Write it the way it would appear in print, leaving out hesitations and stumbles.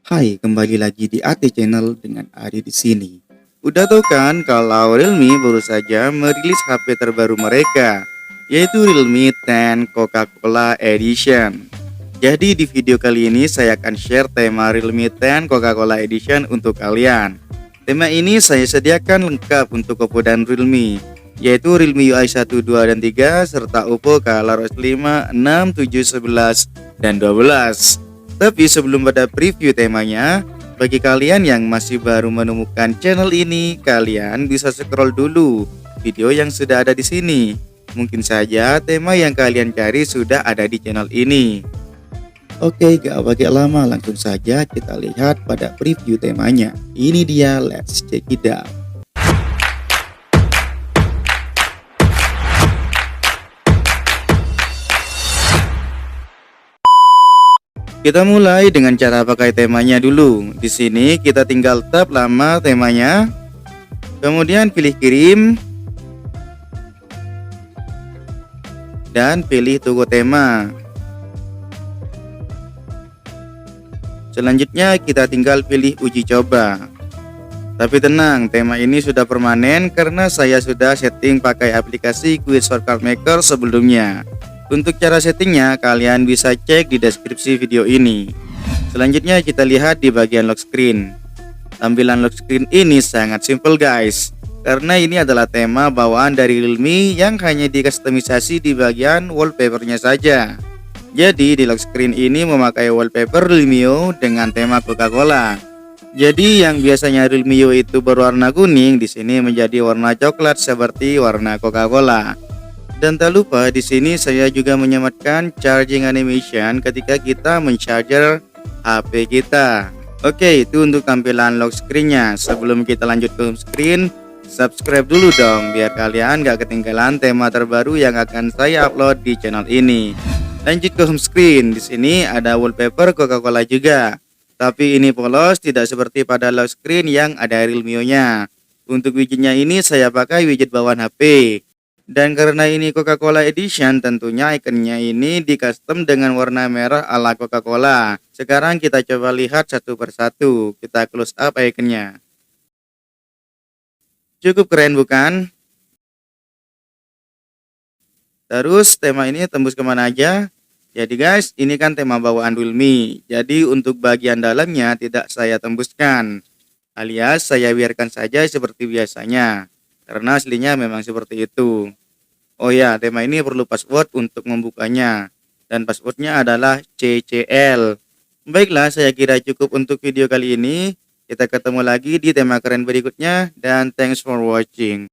Hai, kembali lagi di AT Channel dengan Adi di sini. Udah tahu kan kalau Realme baru saja merilis HP terbaru mereka, yaitu Realme 10 Coca-Cola Edition. Jadi di video kali ini saya akan share tema Realme 10 Coca-Cola Edition untuk kalian. Tema ini saya sediakan lengkap untuk Oppo dan Realme, yaitu Realme UI 1, 2, dan 3 serta Oppo ColorOS 5, 6, 7, 11, dan 12. Tapi sebelum pada preview temanya, bagi kalian yang masih baru menemukan channel ini, kalian bisa scroll dulu video yang sudah ada di sini. Mungkin saja tema yang kalian cari sudah ada di channel ini. Oke, gak pakai lama, langsung saja kita lihat pada preview temanya. Ini dia, let's check it out. Kita mulai dengan cara pakai temanya dulu. Di sini kita tinggal tap lama temanya, kemudian pilih kirim dan pilih tunggu tema. Selanjutnya kita tinggal pilih uji coba. Tapi tenang, tema ini sudah permanen karena saya sudah setting pakai aplikasi Quick Shortcut Maker sebelumnya. Untuk cara settingnya kalian bisa cek di deskripsi video ini. Selanjutnya kita lihat di bagian lock screen. Tampilan lock screen ini sangat simple guys, karena ini adalah tema bawaan dari Realme yang hanya dikustomisasi di bagian wallpapernya saja. Jadi di lock screen ini memakai wallpaper Realme dengan tema Coca-Cola. Jadi yang biasanya Realme itu berwarna kuning, di sini menjadi warna coklat seperti warna Coca-Cola. Dan tak lupa di sini saya juga menyematkan charging animation ketika kita mencharger HP kita. Oke, itu untuk tampilan lock screen-nya. Sebelum kita lanjut ke home screen, subscribe dulu dong biar kalian gak ketinggalan tema terbaru yang akan saya upload di channel ini. Lanjut ke home screen. Di sini ada wallpaper Coca-Cola juga. Tapi ini polos, tidak seperti pada lock screen yang ada Realme-nya. Untuk widgetnya ini saya pakai widget bawaan HP. Dan karena ini Coca-Cola Edition, tentunya ikonnya ini di custom dengan warna merah ala Coca-Cola. Sekarang kita coba lihat satu persatu. Kita close up ikonnya. Cukup keren bukan? Terus tema ini tembus kemana aja? Jadi guys, ini kan tema bawaan Realme. Jadi untuk bagian dalamnya tidak saya tembuskan, alias saya biarkan saja seperti biasanya. Karena aslinya memang seperti itu. Oh ya, tema ini perlu password untuk membukanya. Dan passwordnya adalah CCL. Baiklah, saya kira cukup untuk video kali ini. Kita ketemu lagi di tema keren berikutnya. Dan thanks for watching.